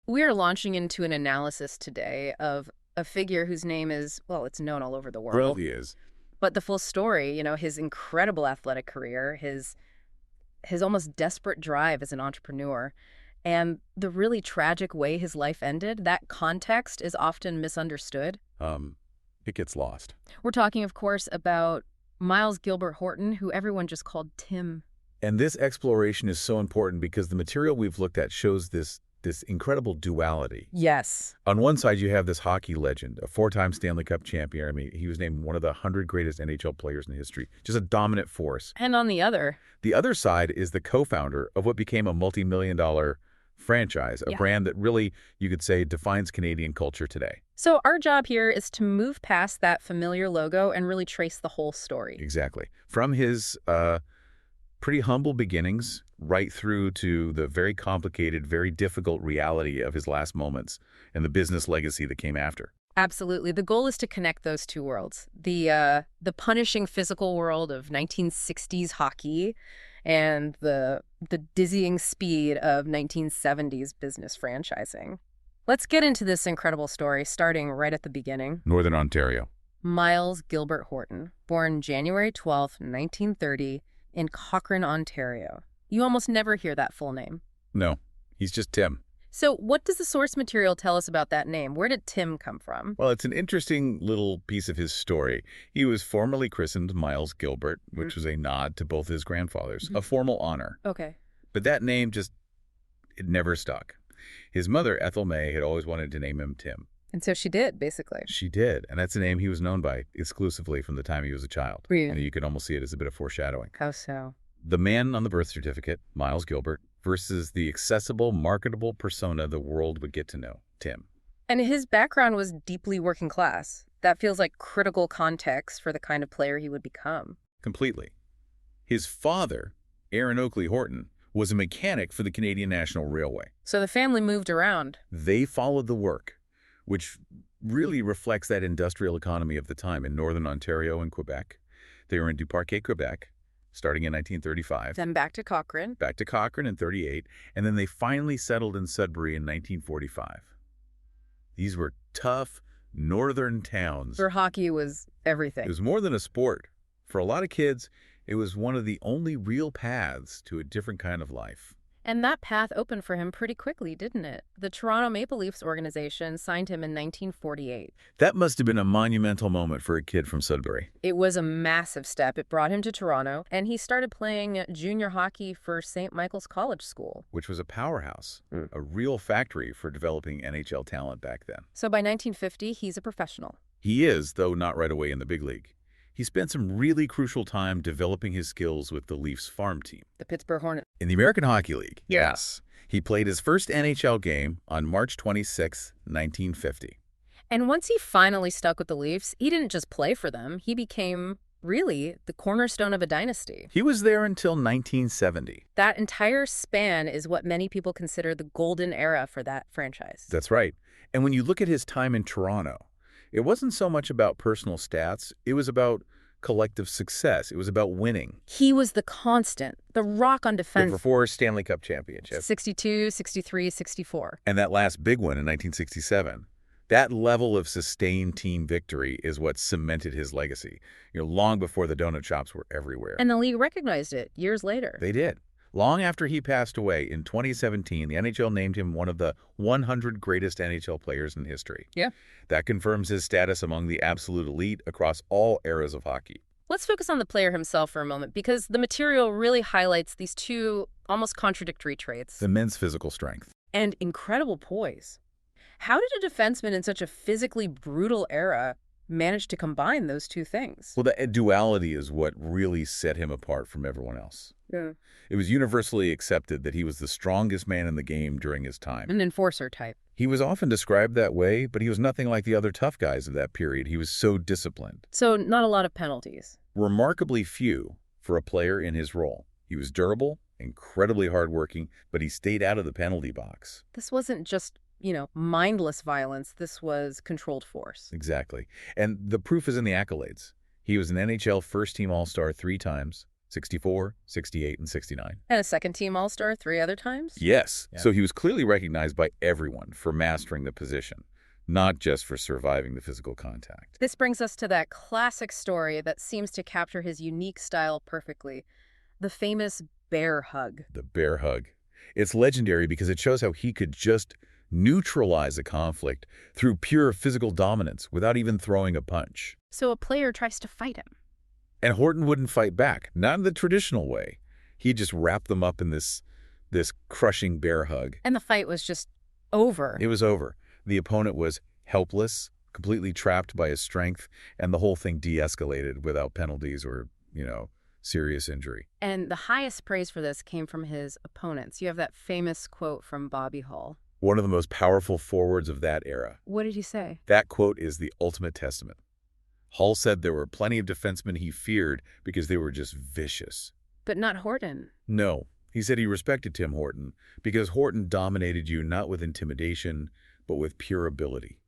We are launching into an analysis today of a figure whose name is, well, it's known all over the world. Really is. But the full story, his incredible athletic career, his almost desperate drive as an entrepreneur, and the really tragic way his life ended, that context is often misunderstood. It gets lost. We're talking, of course, about Miles Gilbert Horton, who everyone just called Tim. And this exploration is so important because the material we've looked at shows this incredible duality. Yes. On one side, you have this hockey legend, a four-time Stanley Cup champion. I mean, he was named one of the 100 greatest NHL players in history, just a dominant force. And on the other side is the co-founder of what became a multi-million-dollar franchise, a brand that really, you could say, defines Canadian culture today. So our job here is to move past that familiar logo and really trace the whole story. Exactly. From his pretty humble beginnings right through to the very complicated, very difficult reality of his last moments and the business legacy that came after. Absolutely. The goal is to connect those two worlds. The punishing physical world of 1960s hockey and the dizzying speed of 1970s business franchising. Let's get into this incredible story, starting right at the beginning. Northern Ontario. Miles Gilbert Horton, born January 12, 1930, in Cochrane, Ontario. You almost never hear that full name. No, he's just Tim. So what does the source material tell us about that name? Where did Tim come from? Well, it's an interesting little piece of his story. He was formerly christened Miles Gilbert, which was a nod to both his grandfathers, a formal honor. Okay. But that name it never stuck. His mother, Ethel May, had always wanted to name him Tim. And so she did, basically. She did, and that's a name he was known by exclusively from the time he was a child. Really? And you could almost see it as a bit of foreshadowing. How so? The man on the birth certificate, Miles Gilbert, versus the accessible, marketable persona the world would get to know, Tim. And his background was deeply working class. That feels like critical context for the kind of player he would become. Completely. His father, Aaron Oakley Horton, was a mechanic for the Canadian National Railway. So the family moved around. They followed the work, which really reflects that industrial economy of the time in northern Ontario and Quebec. They were in Duparquet, Quebec, starting in 1935. Then back to Cochrane. Back to Cochrane in 38, and then they finally settled in Sudbury in 1945. These were tough northern towns. For hockey was everything. It was more than a sport. For a lot of kids, it was one of the only real paths to a different kind of life. And that path opened for him pretty quickly, didn't it? The Toronto Maple Leafs organization signed him in 1948. That must have been a monumental moment for a kid from Sudbury. It was a massive step. It brought him to Toronto, and he started playing junior hockey for St. Michael's College School. Which was a powerhouse, a real factory for developing NHL talent back then. So by 1950, he's a professional. He is, though not right away in the big league. He spent some really crucial time developing his skills with the Leafs farm team. The Pittsburgh Hornets. In the American Hockey League. Yeah. Yes. He played his first NHL game on March 26, 1950. And once he finally stuck with the Leafs, he didn't just play for them. He became, really, the cornerstone of a dynasty. He was there until 1970. That entire span is what many people consider the golden era for that franchise. That's right. And when you look at his time in Toronto, it wasn't so much about personal stats. It was about collective success. It was about winning. He was the constant, the rock on defense. For 4 Stanley Cup championships. 62, 63, 64. And that last big one in 1967. That level of sustained team victory is what cemented his legacy, long before the donut shops were everywhere. And the league recognized it years later. They did. Long after he passed away in 2017, the NHL named him one of the 100 greatest NHL players in history. Yeah. That confirms his status among the absolute elite across all eras of hockey. Let's focus on the player himself for a moment, because the material really highlights these two almost contradictory traits. The immense physical strength. And incredible poise. How did a defenseman in such a physically brutal era manage to combine those two things? Well, the duality is what really set him apart from everyone else. Yeah. It was universally accepted that he was the strongest man in the game during his time. An enforcer type. He was often described that way, but he was nothing like the other tough guys of that period. He was so disciplined. So not a lot of penalties. Remarkably few for a player in his role. He was durable, incredibly hardworking, but he stayed out of the penalty box. This wasn't just, mindless violence. This was controlled force. Exactly. And the proof is in the accolades. He was an NHL first-team All-Star 3 times, '64, '68, and '69. And a second-team All-Star 3 other times? Yes. Yeah. So he was clearly recognized by everyone for mastering the position, not just for surviving the physical contact. This brings us to that classic story that seems to capture his unique style perfectly, the famous bear hug. The bear hug. It's legendary because it shows how he could just neutralize a conflict through pure physical dominance without even throwing a punch. So a player tries to fight him. And Horton wouldn't fight back, not in the traditional way. He just wrapped them up in this crushing bear hug. And the fight was just over. It was over. The opponent was helpless, completely trapped by his strength, and the whole thing de-escalated without penalties or, serious injury. And the highest praise for this came from his opponents. You have that famous quote from Bobby Hull. One of the most powerful forwards of that era. What did he say? That quote is the ultimate testament. Hull said there were plenty of defensemen he feared because they were just vicious. But not Horton. No, he said he respected Tim Horton because Horton dominated you not with intimidation, but with pure ability.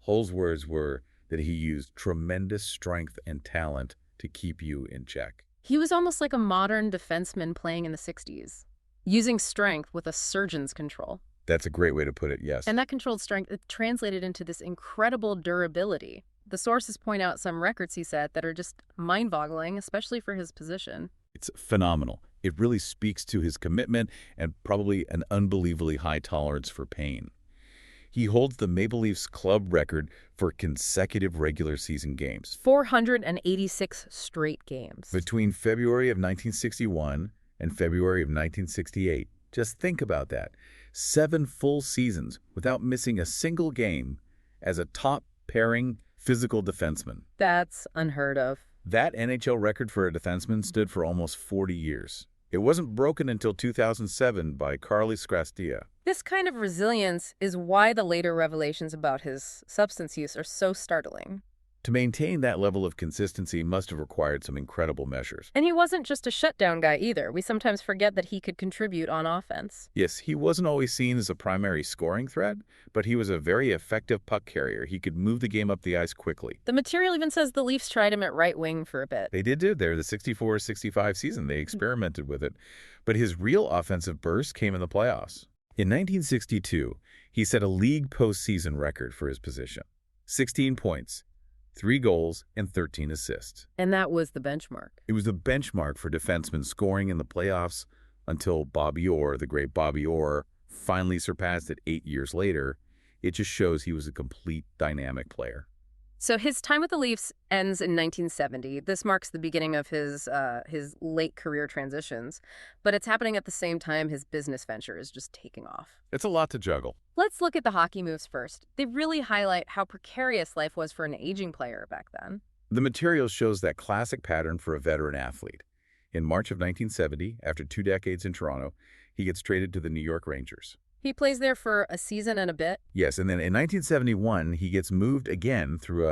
Hull's words were that he used tremendous strength and talent to keep you in check. He was almost like a modern defenseman playing in the 60s, using strength with a surgeon's control. That's a great way to put it, yes. And that controlled strength, it translated into this incredible durability. The sources point out some records he set that are just mind-boggling, especially for his position. It's phenomenal. It really speaks to his commitment and probably an unbelievably high tolerance for pain. He holds the Maple Leafs club record for consecutive regular season games. 486 straight games. Between February of 1961 and February of 1968. Just think about that. 7 full seasons without missing a single game as a top-pairing physical defenseman. That's unheard of. That NHL record for a defenseman stood for almost 40 years. It wasn't broken until 2007 by Carly Scrastia. This kind of resilience is why the later revelations about his substance use are so startling. To maintain that level of consistency must have required some incredible measures. And he wasn't just a shutdown guy either. We sometimes forget that he could contribute on offense. Yes, he wasn't always seen as a primary scoring threat, but he was a very effective puck carrier. He could move the game up the ice quickly. The material even says the Leafs tried him at right wing for a bit. They did there. The 64-65 season, they experimented with it. But his real offensive burst came in the playoffs. In 1962, he set a league postseason record for his position. 16 points. 3 goals, and 13 assists. And that was the benchmark. It was the benchmark for defensemen scoring in the playoffs until Bobby Orr, the great Bobby Orr, finally surpassed it 8 years later. It just shows he was a complete dynamic player. So his time with the Leafs ends in 1970. This marks the beginning of his late career transitions. But it's happening at the same time his business venture is just taking off. It's a lot to juggle. Let's look at the hockey moves first. They really highlight how precarious life was for an aging player back then. The material shows that classic pattern for a veteran athlete. In March of 1970, after 2 decades in Toronto, he gets traded to the New York Rangers. He plays there for a season and a bit. Yes, and then in 1971, he gets moved again through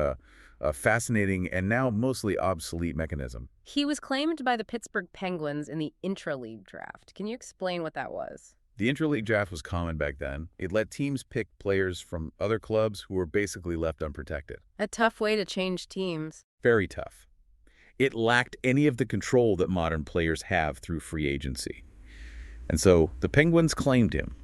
a fascinating and now mostly obsolete mechanism. He was claimed by the Pittsburgh Penguins in the intra-league draft. Can you explain what that was? The intra-league draft was common back then. It let teams pick players from other clubs who were basically left unprotected. A tough way to change teams. Very tough. It lacked any of the control that modern players have through free agency. And so the Penguins claimed him.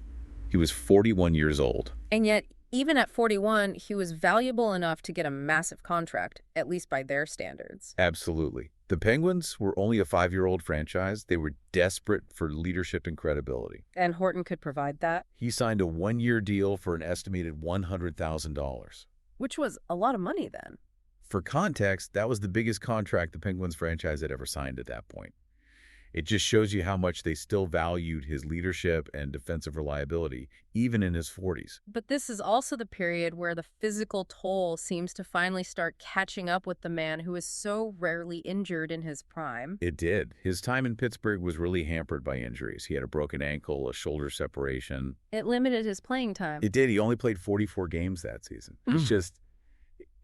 He was 41 years old. And yet, even at 41, he was valuable enough to get a massive contract, at least by their standards. Absolutely. The Penguins were only a 5-year-old franchise. They were desperate for leadership and credibility. And Horton could provide that? He signed a 1-year deal for an estimated $100,000. Which was a lot of money then. For context, that was the biggest contract the Penguins franchise had ever signed at that point. It just shows you how much they still valued his leadership and defensive reliability, even in his 40s. But this is also the period where the physical toll seems to finally start catching up with the man who is so rarely injured in his prime. It did. His time in Pittsburgh was really hampered by injuries. He had a broken ankle, a shoulder separation. It limited his playing time. It did. He only played 44 games that season.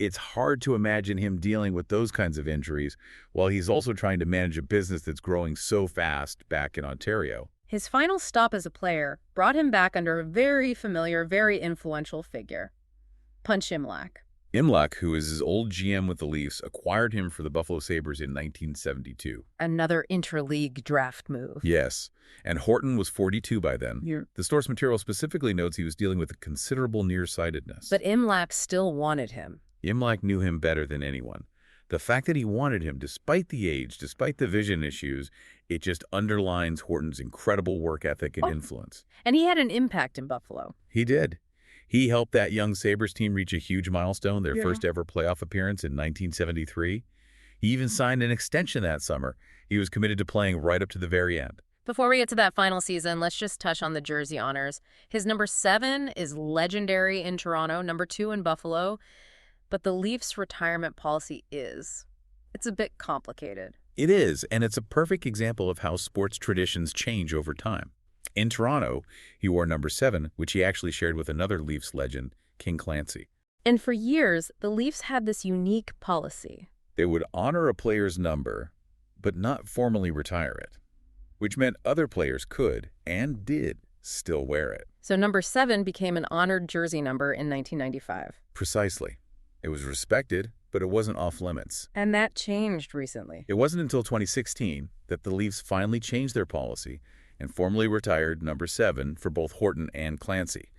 It's hard to imagine him dealing with those kinds of injuries while he's also trying to manage a business that's growing so fast back in Ontario. His final stop as a player brought him back under a very familiar, very influential figure, Punch Imlach. Imlach, who is his old GM with the Leafs, acquired him for the Buffalo Sabres in 1972. Another interleague draft move. Yes, and Horton was 42 by then. Yeah. The source material specifically notes he was dealing with a considerable nearsightedness. But Imlach still wanted him. Imlach knew him better than anyone. The fact that he wanted him, despite the age, despite the vision issues, it just underlines Horton's incredible work ethic and influence. And he had an impact in Buffalo. He did. He helped that young Sabres team reach a huge milestone, their first ever playoff appearance in 1973. He even signed an extension that summer. He was committed to playing right up to the very end. Before we get to that final season, let's just touch on the jersey honors. His number 7 is legendary in Toronto, number 2 in Buffalo. But the Leafs' retirement policy it's a bit complicated. It is, and it's a perfect example of how sports traditions change over time. In Toronto, he wore number 7, which he actually shared with another Leafs legend, King Clancy. And for years, the Leafs had this unique policy. They would honor a player's number, but not formally retire it, which meant other players could, and did, still wear it. So number 7 became an honored jersey number in 1995. Precisely. It was respected, but it wasn't off limits. And that changed recently. It wasn't until 2016 that the Leafs finally changed their policy and formally retired number 7 for both Horton and Clancy.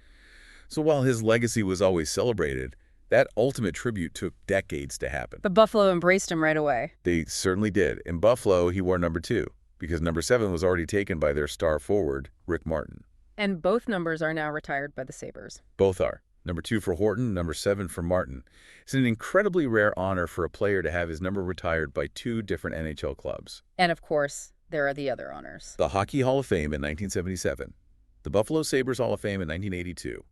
So while his legacy was always celebrated, that ultimate tribute took decades to happen. But Buffalo embraced him right away. They certainly did. In Buffalo, he wore number 2 because number 7 was already taken by their star forward, Rick Martin. And both numbers are now retired by the Sabres. Both are. Number 2 for Horton, number 7 for Martin. It's an incredibly rare honor for a player to have his number retired by 2 different NHL clubs. And of course, there are the other honors. The Hockey Hall of Fame in 1977, the Buffalo Sabres Hall of Fame in 1982,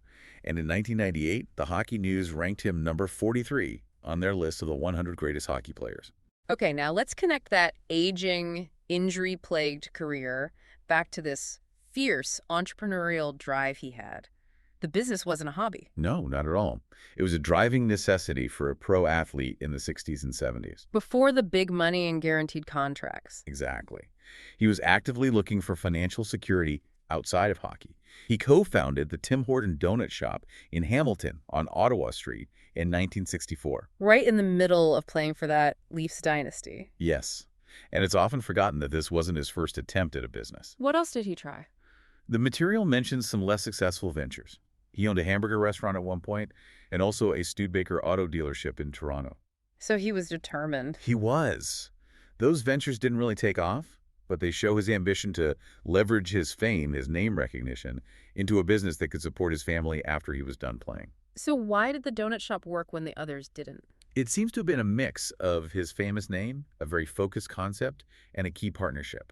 and in 1998, the Hockey News ranked him number 43 on their list of the 100 greatest hockey players. Okay, now let's connect that aging, injury-plagued career back to this fierce entrepreneurial drive he had. The business wasn't a hobby. No, not at all. It was a driving necessity for a pro athlete in the 60s and 70s. Before the big money and guaranteed contracts. Exactly. He was actively looking for financial security outside of hockey. He co-founded the Tim Horton donut shop in Hamilton on Ottawa Street in 1964. Right in the middle of playing for that Leafs dynasty. Yes. And it's often forgotten that this wasn't his first attempt at a business. What else did he try? The material mentions some less successful ventures. He owned a hamburger restaurant at one point and also a Studebaker auto dealership in Toronto. So he was determined. He was. Those ventures didn't really take off, but they show his ambition to leverage his fame, his name recognition, into a business that could support his family after he was done playing. So why did the donut shop work when the others didn't? It seems to have been a mix of his famous name, a very focused concept, and a key partnership.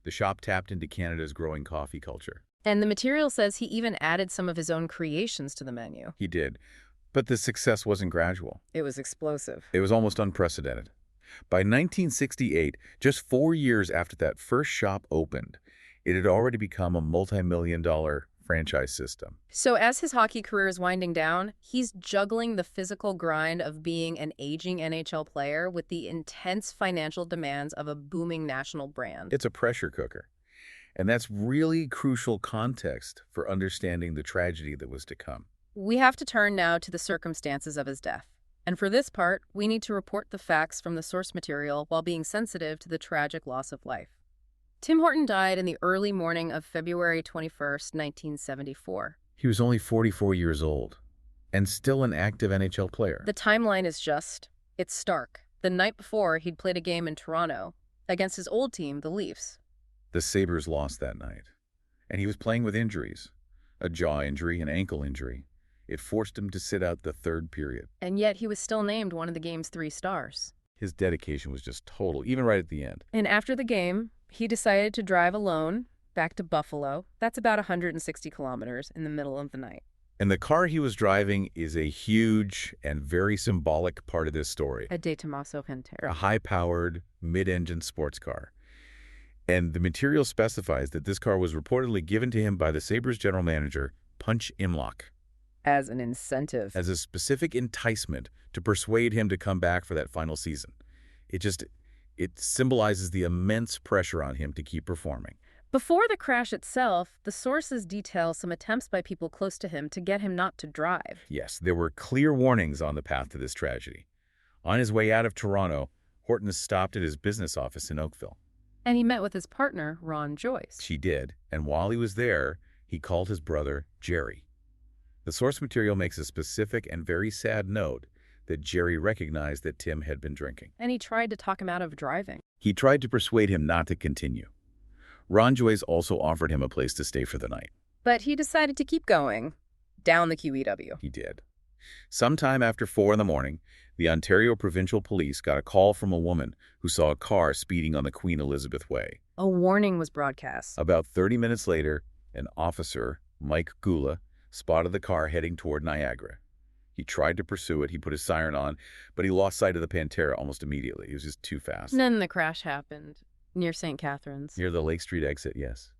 The shop tapped into Canada's growing coffee culture. And the material says he even added some of his own creations to the menu. He did. But the success wasn't gradual. It was explosive. It was almost unprecedented. By 1968, just 4 years after that first shop opened, it had already become a multi-million-dollar franchise system. So as his hockey career is winding down, he's juggling the physical grind of being an aging NHL player with the intense financial demands of a booming national brand. It's a pressure cooker. And that's really crucial context for understanding the tragedy that was to come. We have to turn now to the circumstances of his death. And for this part, we need to report the facts from the source material while being sensitive to the tragic loss of life. Tim Horton died in the early morning of February 21st, 1974. He was only 44 years old and still an active NHL player. The timeline is it's stark. The night before, he'd played a game in Toronto against his old team, the Leafs. The Sabres lost that night, and he was playing with injuries, a jaw injury, an ankle injury. It forced him to sit out the third period. And yet he was still named one of the game's 3 stars. His dedication was just total, even right at the end. And after the game, he decided to drive alone back to Buffalo. That's about 160 kilometers in the middle of the night. And the car he was driving is a huge and very symbolic part of this story. A De Tomaso Pantera. A high-powered, mid-engine sports car. And the material specifies that this car was reportedly given to him by the Sabres general manager, Punch Imlach. As an incentive. As a specific enticement to persuade him to come back for that final season. It symbolizes the immense pressure on him to keep performing. Before the crash itself, the sources detail some attempts by people close to him to get him not to drive. Yes, there were clear warnings on the path to this tragedy. On his way out of Toronto, Horton stopped at his business office in Oakville. And he met with his partner, Ron Joyce. She did, and while he was there, he called his brother, Jerry. The source material makes a specific and very sad note that Jerry recognized that Tim had been drinking. And he tried to talk him out of driving. He tried to persuade him not to continue. Ron Joyce also offered him a place to stay for the night. But he decided to keep going, down the QEW. He did. Sometime after 4 in the morning, the Ontario Provincial Police got a call from a woman who saw a car speeding on the Queen Elizabeth Way. A warning was broadcast. About 30 minutes later, an officer, Mike Gula, spotted the car heading toward Niagara. He tried to pursue it. He put his siren on, but he lost sight of the Pantera almost immediately. He was just too fast. And then the crash happened, near St. Catharines. Near the Lake Street exit, yes.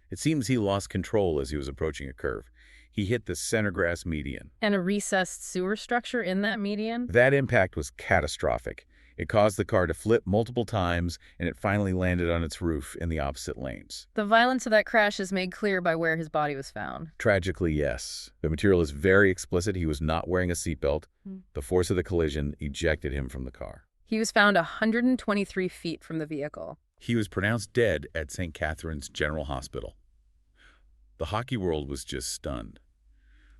It seems he lost control as he was approaching a curve. He hit the center grass median. And a recessed sewer structure in that median? That impact was catastrophic. It caused the car to flip multiple times, and it finally landed on its roof in the opposite lanes. The violence of that crash is made clear by where his body was found. Tragically, yes. The material is very explicit. He was not wearing a seatbelt. The force of the collision ejected him from the car. He was found 123 feet from the vehicle. He was pronounced dead at St. Catharines General Hospital. The hockey world was just stunned.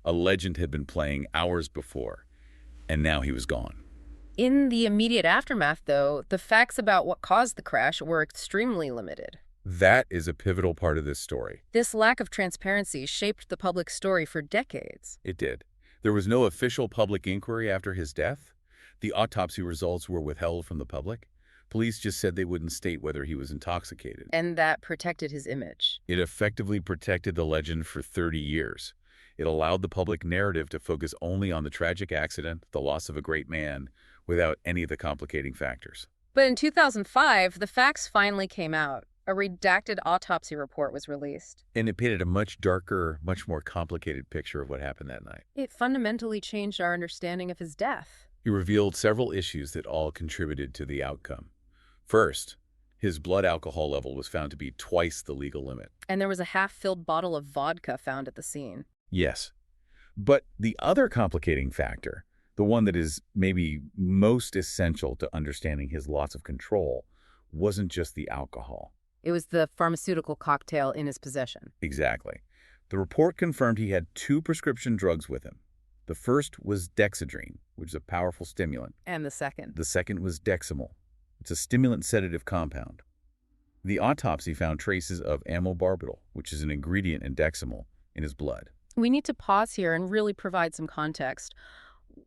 A legend had been playing hours before, and now he was gone. In the immediate aftermath, though, the facts about what caused the crash were extremely limited. That is a pivotal part of this story. This lack of transparency shaped the public story for decades. It did. There was no official public inquiry after his death. The autopsy results were withheld from the public. Police just said they wouldn't state whether he was intoxicated. And that protected his image. It effectively protected the legend for 30 years. It allowed the public narrative to focus only on the tragic accident, the loss of a great man, without any of the complicating factors. But in 2005, the facts finally came out. A redacted autopsy report was released. And it painted a much darker, much more complicated picture of what happened that night. It fundamentally changed our understanding of his death. It revealed several issues that all contributed to the outcome. First, his blood alcohol level was found to be twice the legal limit. And there was a half-filled bottle of vodka found at the scene. Yes. But the other complicating factor, the one that is maybe most essential to understanding his loss of control, wasn't just the alcohol. It was the pharmaceutical cocktail in his possession. Exactly. The report confirmed he had 2 prescription drugs with him. The first was dexedrine, which is a powerful stimulant. And the second? The second was Dexamol. It's a stimulant sedative compound. The autopsy found traces of amylbarbital, which is an ingredient in Dexamol, in his blood. We need to pause here and really provide some context.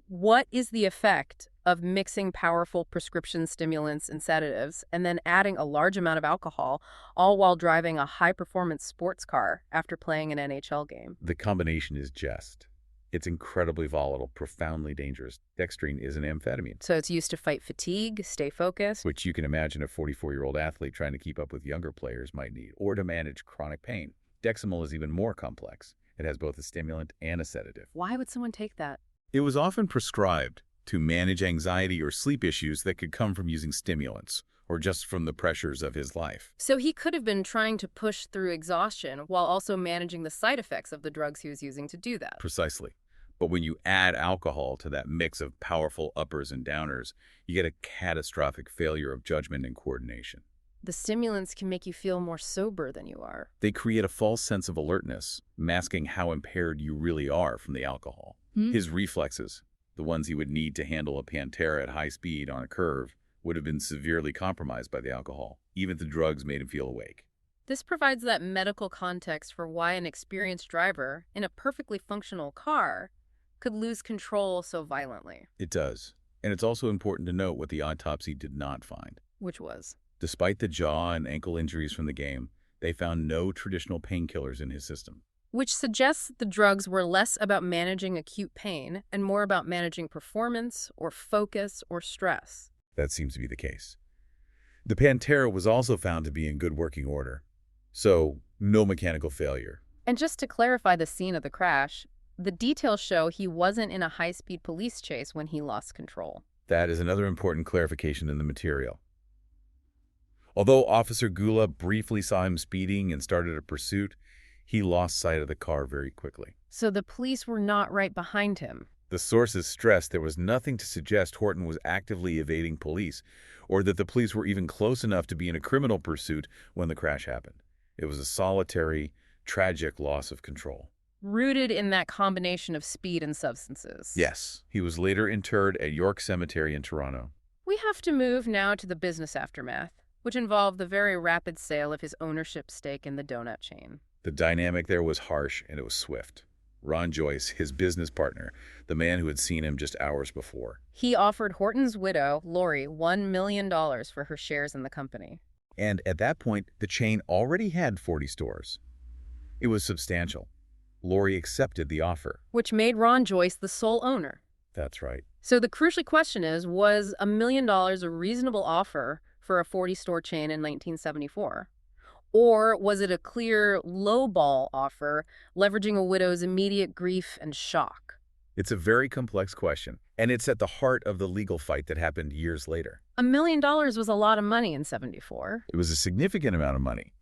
What is the effect of mixing powerful prescription stimulants and sedatives and then adding a large amount of alcohol, all while driving a high-performance sports car after playing an NHL game? The combination is just. It's incredibly volatile, profoundly dangerous. Dexedrine is an amphetamine. So it's used to fight fatigue, stay focused? Which you can imagine a 44-year-old athlete trying to keep up with younger players might need, or to manage chronic pain. Dexamol is even more complex. It has both a stimulant and a sedative. Why would someone take that? It was often prescribed to manage anxiety or sleep issues that could come from using stimulants, or just from the pressures of his life. So he could have been trying to push through exhaustion while also managing the side effects of the drugs he was using to do that. Precisely. But when you add alcohol to that mix of powerful uppers and downers, you get a catastrophic failure of judgment and coordination. The stimulants can make you feel more sober than you are. They create a false sense of alertness, masking how impaired you really are from the alcohol. His reflexes, the ones he would need to handle a Pantera at high speed on a curve, would have been severely compromised by the alcohol. Even the drugs made him feel awake. This provides that medical context for why an experienced driver in a perfectly functional car could lose control so violently. It does. And it's also important to note what the autopsy did not find. Which was? Despite the jaw and ankle injuries from the game, they found no traditional painkillers in his system. Which suggests the drugs were less about managing acute pain and more about managing performance or focus or stress. That seems to be the case. The Pantera was also found to be in good working order. So, no mechanical failure. And just to clarify the scene of the crash, the details show he wasn't in a high-speed police chase when he lost control. That is another important clarification in the material. Although Officer Gula briefly saw him speeding and started a pursuit, he lost sight of the car very quickly. So the police were not right behind him. The sources stressed there was nothing to suggest Horton was actively evading police, or that the police were even close enough to be in a criminal pursuit when the crash happened. It was a solitary, tragic loss of control. Rooted in that combination of speed and substances. Yes, he was later interred at York Cemetery in Toronto. We have to move now to the business aftermath, which involved the very rapid sale of his ownership stake in the donut chain. The dynamic there was harsh and it was swift. Ron Joyce, his business partner, the man who had seen him just hours before. He offered Horton's widow, Lori, $1 million for her shares in the company. And at that point, the chain already had 40 stores. It was substantial. Lori accepted the offer. Which made Ron Joyce the sole owner. That's right. So the crucial question is, was $1 million a reasonable offer for a 40-store chain in 1974? Or was it a clear lowball offer, leveraging a widow's immediate grief and shock? It's a very complex question, and it's at the heart of the legal fight that happened years later. $1 million was a lot of money in '74. It was a significant amount of money.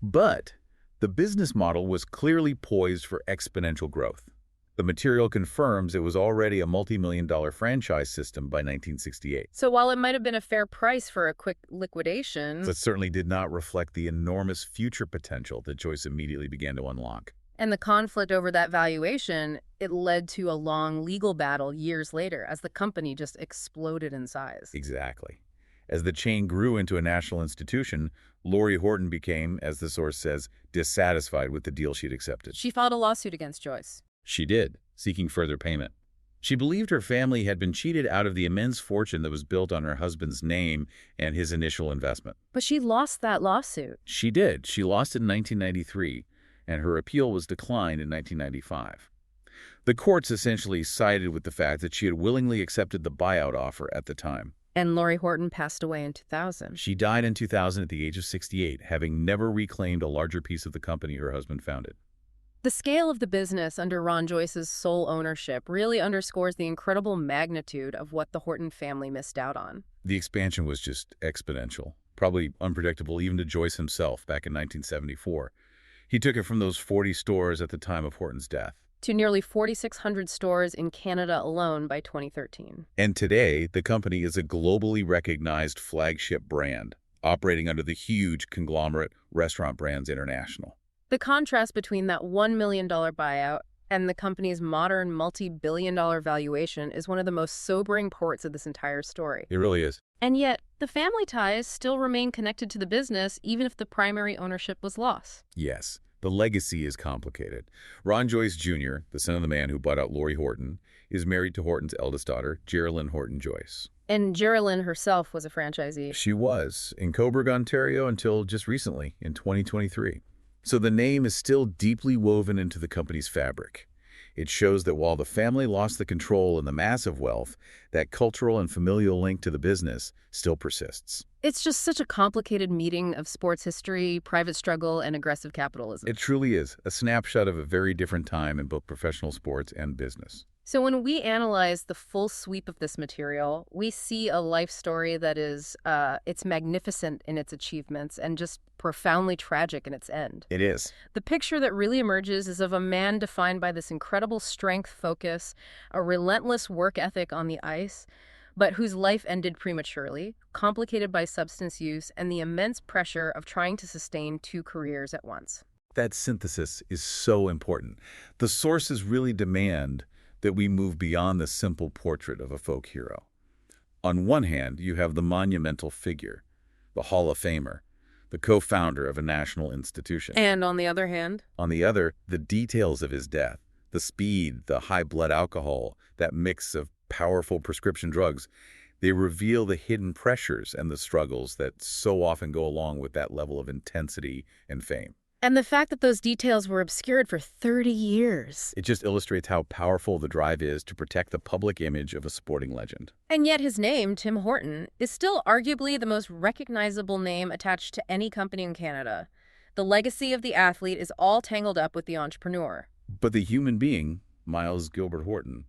But the business model was clearly poised for exponential growth. The material confirms it was already a multi-million-dollar franchise system by 1968. So while it might have been a fair price for a quick liquidation, That certainly did not reflect the enormous future potential that Joyce immediately began to unlock. and the conflict over that valuation, it led to a long legal battle years later as the company just exploded in size. Exactly. As the chain grew into a national institution, Lori Horton became, as the source says, dissatisfied with the deal she'd accepted. She filed a lawsuit against Joyce. She did, seeking further payment. She believed her family had been cheated out of the immense fortune that was built on her husband's name and his initial investment. But she lost that lawsuit. She did. She lost it in 1993, and her appeal was declined in 1995. The courts essentially sided with the fact that she had willingly accepted the buyout offer at the time. And Lori Horton passed away in 2000. She died in 2000 at the age of 68, having never reclaimed a larger piece of the company her husband founded. The scale of the business under Ron Joyce's sole ownership really underscores the incredible magnitude of what the Horton family missed out on. The expansion was just exponential, probably unpredictable even to Joyce himself back in 1974. He took it from those 40 stores at the time of Horton's death To nearly 4,600 stores in Canada alone by 2013. And today, the company is a globally recognized flagship brand, operating under the huge conglomerate Restaurant Brands International. The contrast between that $1 million buyout and the company's modern multi-billion-dollar valuation is one of the most sobering parts of this entire story. It really is. And yet, the family ties still remain connected to the business even if the primary ownership was lost. Yes, the legacy is complicated. Ron Joyce Jr., the son of the man who bought out Lori Horton, is married to Horton's eldest daughter, Geraldine Horton Joyce. And Geraldine herself was a franchisee. She was in Cobourg, Ontario until just recently, in 2023. So the name is still deeply woven into the company's fabric. It shows that while the family lost the control and the massive wealth, that cultural and familial link to the business still persists. It's just such a complicated meeting of sports history, private struggle, and aggressive capitalism. It truly is a snapshot of a very different time in both professional sports and business. So when we analyze the full sweep of this material, we see a life story that is, it's magnificent in its achievements and just profoundly tragic in its end. It is. The picture that really emerges is of a man defined by this incredible strength, focus, a relentless work ethic on the ice, but whose life ended prematurely, complicated by substance use and the immense pressure of trying to sustain two careers at once. That synthesis is so important. The sources really demand that we move beyond the simple portrait of a folk hero. On one hand, you have the monumental figure, the Hall of Famer, the co-founder of a national institution. And on the other hand? On the other, the details of his death, the speed, the high blood alcohol, that mix of powerful prescription drugs, they reveal the hidden pressures and the struggles that so often go along with that level of intensity and fame. And the fact that those details were obscured for 30 years. It just illustrates how powerful the drive is to protect the public image of a sporting legend. And yet his name, Tim Horton, is still arguably the most recognizable name attached to any company in Canada. The legacy of the athlete is all tangled up with the entrepreneur. But the human being, Miles Gilbert Horton,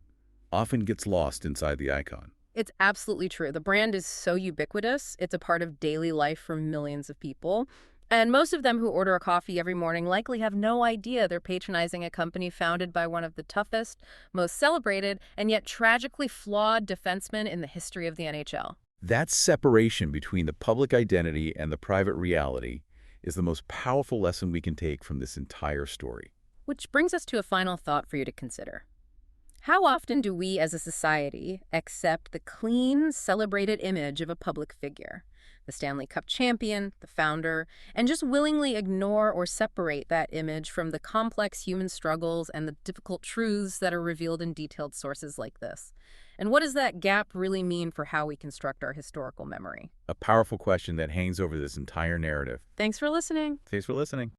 often gets lost inside the icon. It's absolutely true. The brand is so ubiquitous, it's a part of daily life for millions of people. And most of them who order a coffee every morning likely have no idea they're patronizing a company founded by one of the toughest, most celebrated, and yet tragically flawed defensemen in the history of the NHL. That separation between the public identity and the private reality is the most powerful lesson we can take from this entire story. Which brings us to a final thought for you to consider. How often do we as a society accept the clean, celebrated image of a public figure, the Stanley Cup champion, the founder, and just willingly ignore or separate that image from the complex human struggles and the difficult truths that are revealed in detailed sources like this? And what does that gap really mean for how we construct our historical memory? A powerful question that hangs over this entire narrative. Thanks for listening. Thanks for listening.